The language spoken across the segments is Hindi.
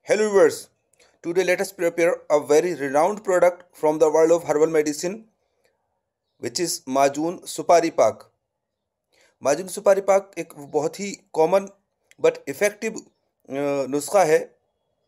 Hello viewers, today let us prepare a very renowned product from the world of herbal medicine which is माजून सुपारी पाक। माजून सुपारी पाक एक बहुत ही कॉमन बट इफ़ेक्टिव नुस्खा है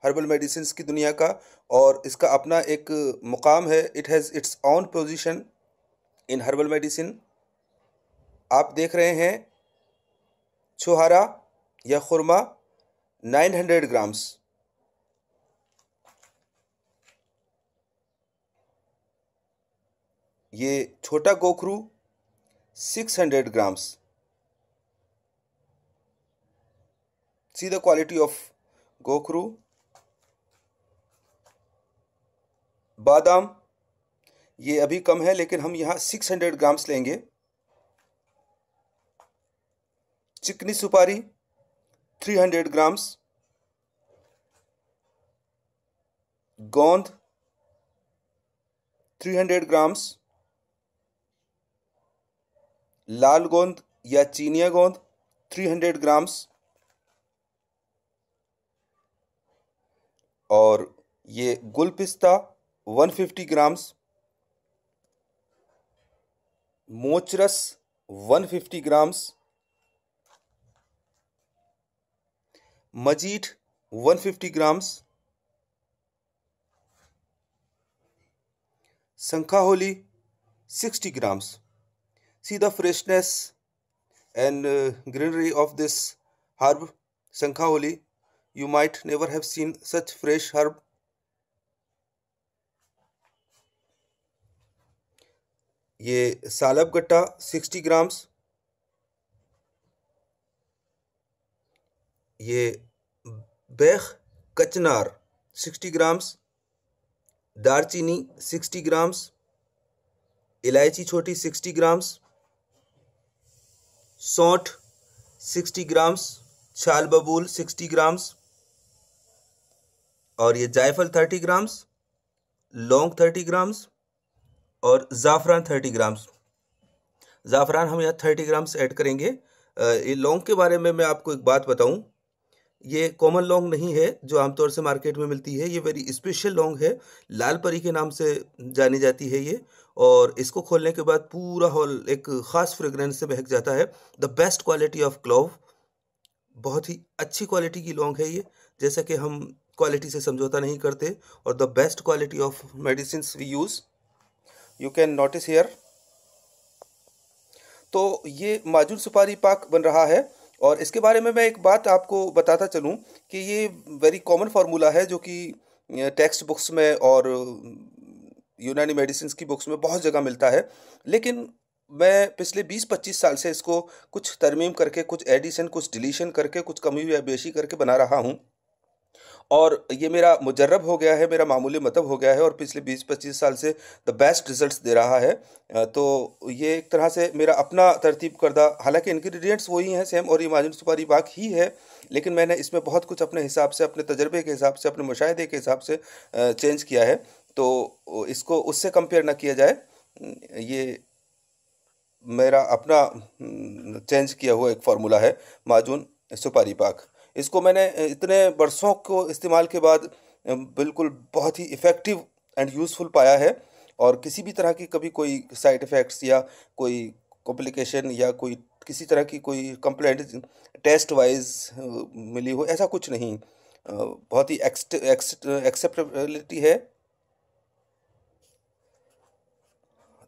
हर्बल मेडिसिन की दुनिया का, और इसका अपना एक मुकाम है। It has its own position in herbal medicine. आप देख रहे हैं छुहारा या खुरमा 900 ग्राम्स। ये छोटा गोखरू 600 grams. See the quality of गोखरू। बादाम ये अभी कम है, लेकिन हम यहाँ 600 ग्राम्स लेंगे। चिकनी सुपारी 300 ग्राम्स। गोंद 300 ग्राम्स। लाल गोंद या चीनिया गोंद 300 ग्राम्स। और ये गुल पिस्ता 150 ग्राम्स। मोचरस 150 ग्राम्स। मजीठ 150 ग्राम्स। संखाहोली 60 grams. See the freshness and greenery of this herb संखाहोली. You might never have seen such fresh herb. ये सालब गट्टा 60 grams. ये बेख कचनार 60 grams. दारचीनी 60 ग्राम्स। इलायची छोटी 60 ग्राम्स। सौंठ 60 ग्राम्स। छाल बबूल 60 ग्राम्स। और ये जायफल 30 ग्राम्स। लौंग 30 ग्राम्स और ज़ाफ़रान 30 ग्राम्स। ज़ाफ़रान हम यहाँ 30 ग्राम्स ऐड करेंगे। ये लौंग के बारे में मैं आपको एक बात बताऊं, ये कॉमन लौंग नहीं है जो आमतौर से मार्केट में मिलती है। ये वेरी स्पेशल लौंग है, लाल परी के नाम से जानी जाती है ये। और इसको खोलने के बाद पूरा हॉल एक ख़ास फ्रेगरेंस से महक जाता है। The best quality of clove, बहुत ही अच्छी क्वालिटी की लौंग है ये, जैसा कि हम क्वालिटी से समझौता नहीं करते। और the best quality of medicine we use, you can notice here. तो ये माजून सुपारी पाक बन रहा है। और इसके बारे में मैं एक बात आपको बताता चलूं कि ये वेरी कॉमन फार्मूला है जो कि टेक्स्ट बुक्स में और यूनानी मेडिसिन की बुक्स में बहुत जगह मिलता है। लेकिन मैं पिछले 20-25 साल से इसको कुछ तरमीम करके, कुछ एडिशन, कुछ डिलीशन करके, कुछ कमी या बेशी करके बना रहा हूँ। और ये मेरा मुजर्रब हो गया है, मेरा मामूली मतब हो गया है, और पिछले 20-25 साल से द बेस्ट रिजल्ट्स दे रहा है। तो ये एक तरह से मेरा अपना तरतीब करदा, हालांकि इंग्रेडिएंट्स वही हैं सेम, और ये माजून सुपारी पाक ही है, लेकिन मैंने इसमें बहुत कुछ अपने हिसाब से, अपने तजर्बे के हिसाब से, अपने मुशाहिदे के हिसाब से चेंज किया है। तो इसको उससे कंपेयर ना किया जाए। ये मेरा अपना चेंज किया हुआ एक फार्मूला है माजून सुपारी पाक। इसको मैंने इतने बरसों को इस्तेमाल के बाद बिल्कुल बहुत ही इफ़ेक्टिव एंड यूज़फुल पाया है। और किसी भी तरह की कभी कोई साइड इफ़ेक्ट्स या कोई कॉम्प्लिकेशन या कोई किसी तरह की कोई कंप्लेंट टेस्ट वाइज मिली हो, ऐसा कुछ नहीं। बहुत ही एक्सेप्टेबिलिटी है।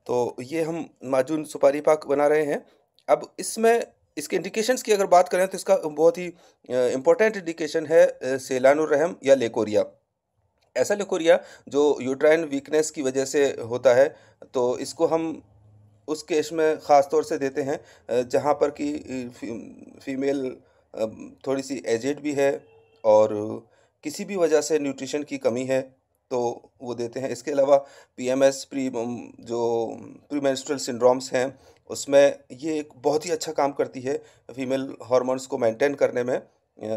तो ये हम माजून सुपारी पाक बना रहे हैं। अब इसमें इसके इंडिकेशंस की अगर बात करें तो इसका बहुत ही इम्पोर्टेंट इंडिकेशन है सेलानुर रहम या लेकोरिया। ऐसा लेकोरिया जो यूट्राइन वीकनेस की वजह से होता है, तो इसको हम उस केस में ख़ास तौर से देते हैं जहाँ पर कि फीमेल थोड़ी सी एजेड भी है और किसी भी वजह से न्यूट्रिशन की कमी है, तो वो देते हैं। इसके अलावा पीएमएस जो प्री मेंस्ट्रुअल सिंड्रोम्स हैं, उसमें ये एक बहुत ही अच्छा काम करती है फीमेल हार्मोन्स को मेंटेन करने में।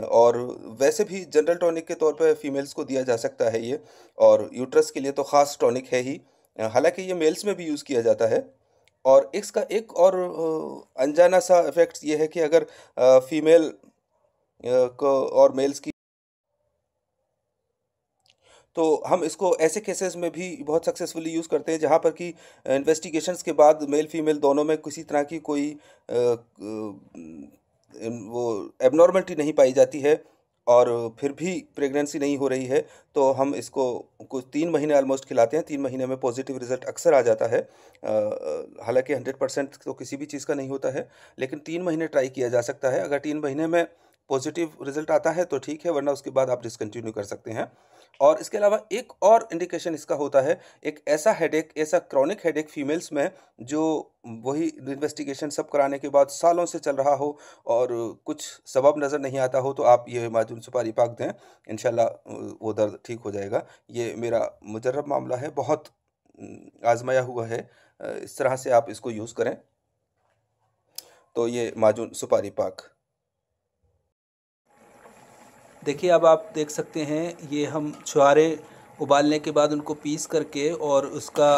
और वैसे भी जनरल टॉनिक के तौर पे फीमेल्स को दिया जा सकता है ये, और यूट्रस के लिए तो ख़ास टॉनिक है ही। हालांकि ये मेल्स में भी यूज़ किया जाता है। और इसका एक और अनजाना सा इफ़ेक्ट ये है कि अगर फीमेल को और मेल्स की तो हम इसको ऐसे केसेस में भी बहुत सक्सेसफुली यूज़ करते हैं जहाँ पर कि इन्वेस्टिगेशंस के बाद मेल फीमेल दोनों में किसी तरह की कोई वो एबनॉर्मलिटी नहीं पाई जाती है और फिर भी प्रेगनेंसी नहीं हो रही है, तो हम इसको कुछ 3 महीने ऑलमोस्ट खिलाते हैं। 3 महीने में पॉजिटिव रिजल्ट अक्सर आ जाता है। हालांकि 100% तो किसी भी चीज़ का नहीं होता है, लेकिन 3 महीने ट्राई किया जा सकता है। अगर 3 महीने में पॉजिटिव रिजल्ट आता है तो ठीक है, वरना उसके बाद आप डिसकंटिन्यू कर सकते हैं। और इसके अलावा एक और इंडिकेशन इसका होता है, एक ऐसा हेडेक, ऐसा क्रॉनिक हेडेक फीमेल्स में जो वही इन्वेस्टिगेशन सब कराने के बाद सालों से चल रहा हो और कुछ सबब नज़र नहीं आता हो, तो आप ये माजून सुपारी पाक दें, इंशाल्लाह वो दर्द ठीक हो जाएगा। ये मेरा मुजर्रब मामला है, बहुत आजमाया हुआ है। इस तरह से आप इसको यूज़ करें। तो ये माजून सुपारी पाक देखिए, अब आप देख सकते हैं ये हम छुहारे उबालने के बाद उनको पीस करके और उसका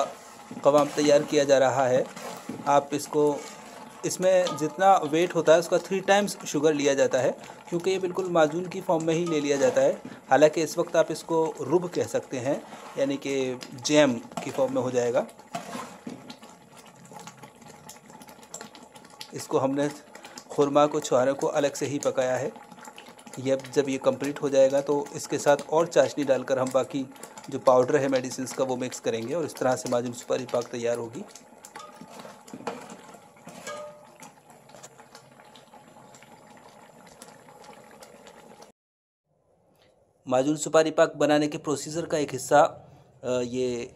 कवाम तैयार किया जा रहा है। आप इसमें जितना वेट होता है उसका 3 टाइम्स शुगर लिया जाता है, क्योंकि ये बिल्कुल माजून की फॉर्म में ही ले लिया जाता है। हालांकि इस वक्त आप इसको रुब कह सकते हैं, यानी कि जैम की फॉर्म में हो जाएगा। इसको हमने खुरमा को, छुहारे को अलग से ही पकाया है। जब ये कंप्लीट हो जाएगा तो इसके साथ और चाशनी डालकर हम बाकी जो पाउडर है मेडिसिन का वो मिक्स करेंगे और इस तरह से माजून सुपारी पाक तैयार होगी। माजून सुपारी पाक बनाने के प्रोसीजर का एक हिस्सा ये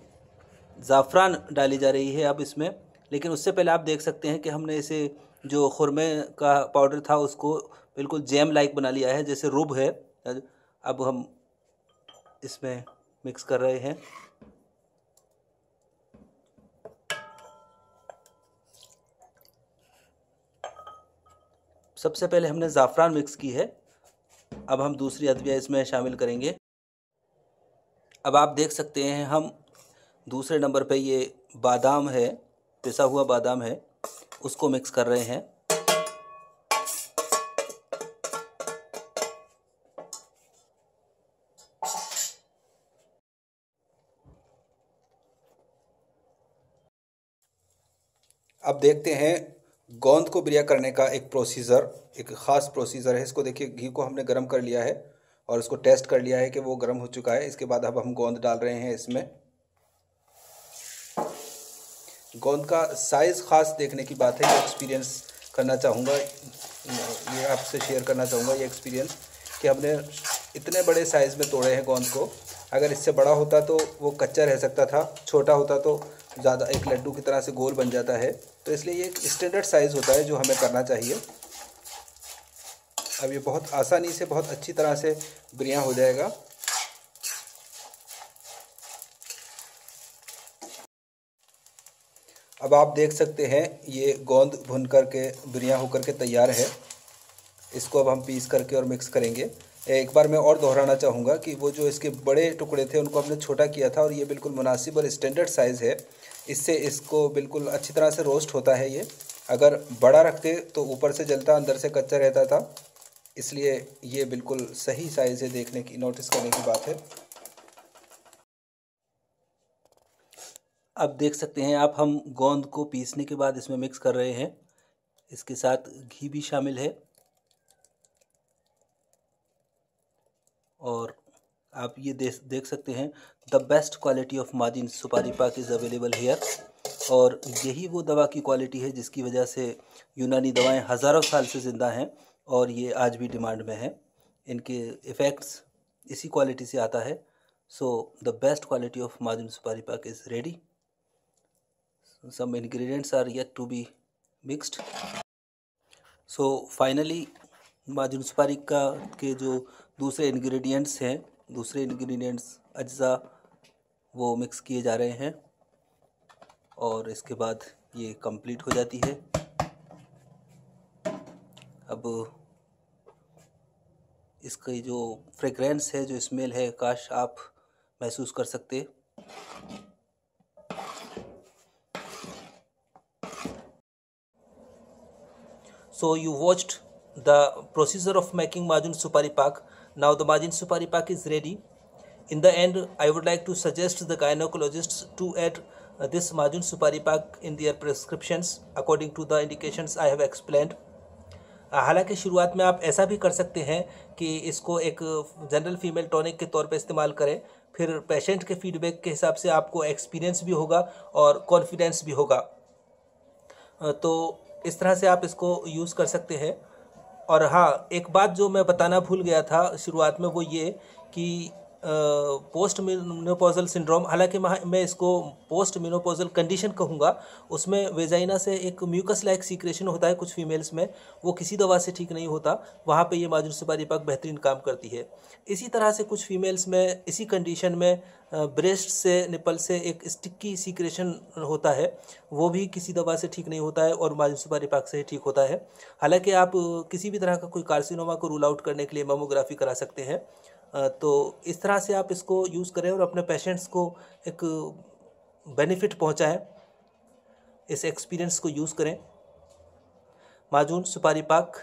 ज़ाफ़रान डाली जा रही है अब इसमें, लेकिन उससे पहले आप देख सकते हैं कि हमने इसे जो खुरमे का पाउडर था उसको बिल्कुल जैम लाइक बना लिया है, जैसे रुब है। अब हम इसमें मिक्स कर रहे हैं। सबसे पहले हमने ज़ाफ़रान मिक्स की है, अब हम दूसरी अदविया इसमें शामिल करेंगे। अब आप देख सकते हैं हम दूसरे नंबर पे ये बादाम है, पिसा हुआ बादाम है, उसको मिक्स कर रहे हैं। अब देखते हैं गोंद को बिरिया करने का एक ख़ास प्रोसीजर है। इसको देखिए, घी को हमने गर्म कर लिया है और इसको टेस्ट कर लिया है कि वो गर्म हो चुका है। इसके बाद अब हम गोंद डाल रहे हैं इसमें। गोंद का साइज़ ख़ास देखने की बात है, ये एक्सपीरियंस करना चाहूँगा, ये आपसे शेयर करना चाहूँगा ये एक्सपीरियंस कि हमने इतने बड़े साइज़ में तोड़े हैं गोंद को। अगर इससे बड़ा होता तो वो कच्चा रह सकता था, छोटा होता तो ज़्यादा एक लड्डू की तरह से गोल बन जाता है। तो इसलिए ये एक स्टैंडर्ड साइज़ होता है जो हमें करना चाहिए। अब ये बहुत आसानी से, बहुत अच्छी तरह से बिरिया हो जाएगा। अब आप देख सकते हैं ये गोंद भुन करके बिरिया होकर के तैयार है। इसको अब हम पीस करके और मिक्स करेंगे। एक बार मैं और दोहराना चाहूँगा कि वो जो इसके बड़े टुकड़े थे उनको हमने छोटा किया था और ये बिल्कुल मुनासिब और स्टैंडर्ड साइज़ है। इससे इसको बिल्कुल अच्छी तरह से रोस्ट होता है ये। अगर बड़ा रखते तो ऊपर से जलता, अंदर से कच्चा रहता था। इसलिए ये बिल्कुल सही साइज़ है, देखने की, नोटिस करने की बात है। अब देख सकते हैं आप, हम गोंद को पीसने के बाद इसमें मिक्स कर रहे हैं। इसके साथ घी भी शामिल है और आप ये देख सकते हैं द बेस्ट क्वालिटी ऑफ माजून सुपारी पाक इज़ अवेलेबल हेयर। और यही वो दवा की क्वालिटी है जिसकी वजह से यूनानी दवाएं हज़ारों साल से ज़िंदा हैं और ये आज भी डिमांड में हैं। इनके इफ़ेक्ट्स इसी क्वालिटी से आता है। So the best quality of माजून सुपारी पाक is ready. Some ingredients are yet to be mixed. So finally माजून सुपारी का के जो दूसरे इंग्रेडिएंट्स हैं, दूसरे इंग्रेडिएंट्स अज्जा वो मिक्स किए जा रहे हैं और इसके बाद ये कंप्लीट हो जाती है। अब इसकी जो फ्रेगरेंस है, जो स्मेल है, काश आप महसूस कर सकते। So you watched the procedure of making Majun Supari Pak. Now the Majun Supari Pak is ready. In the end, I would like to suggest the gynecologists to add this Majun Supari Pak in their prescriptions according to the indications I have explained. हालांकि शुरुआत में आप ऐसा भी कर सकते हैं कि इसको एक जनरल फीमेल टॉनिक के तौर पे इस्तेमाल करें, फिर पेशेंट के फीडबैक के हिसाब से आपको एक्सपीरियंस भी होगा और कॉन्फिडेंस भी होगा। तो इस तरह से आप इसको यूज़ कर सकते हैं। और हाँ, एक बात जो मैं बताना भूल गया था शुरुआत में, वो ये कि पोस्ट मेनोपॉजल सिंड्रोम, हालांकि मैं इसको पोस्ट मेनोपॉजल कंडीशन कहूँगा, उसमें वेजाइना से एक म्यूकस लाइक सीक्रेशन होता है कुछ फीमेल्स में, वो किसी दवा से ठीक नहीं होता, वहाँ पे ये माजुन सुपारी पाक बेहतरीन काम करती है। इसी तरह से कुछ फीमेल्स में इसी कंडीशन में ब्रेस्ट से निपल से एक स्टिक्की सीक्रेशन होता है, वो भी किसी दवा से ठीक नहीं होता है और माजुन सुपारी पाक से ही ठीक होता है। हालांकि आप किसी भी तरह का कोई कार्सिनोमा को रूल आउट करने के लिए मेमोग्राफी करा सकते हैं। तो इस तरह से आप इसको यूज़ करें और अपने पेशेंट्स को एक बेनिफिट पहुंचाएं, इस एक्सपीरियंस को यूज़ करें। माजून सुपारी पाक।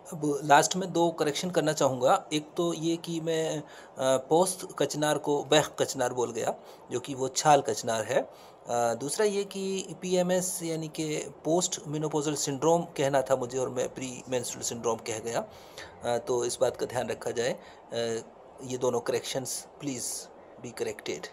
अब लास्ट में 2 करेक्शन करना चाहूँगा। एक तो ये कि मैं पोस्ट कचनार को बैख कचनार बोल गया, जो कि वो छाल कचनार है। दूसरा ये कि PMS यानी कि पोस्ट मेनोपॉजल सिंड्रोम कहना था मुझे और मैं प्री मेंस्ट्रुअल सिंड्रोम कह गया। तो इस बात का ध्यान रखा जाए। ये दोनों करेक्शंस प्लीज़ बी करेक्टेड।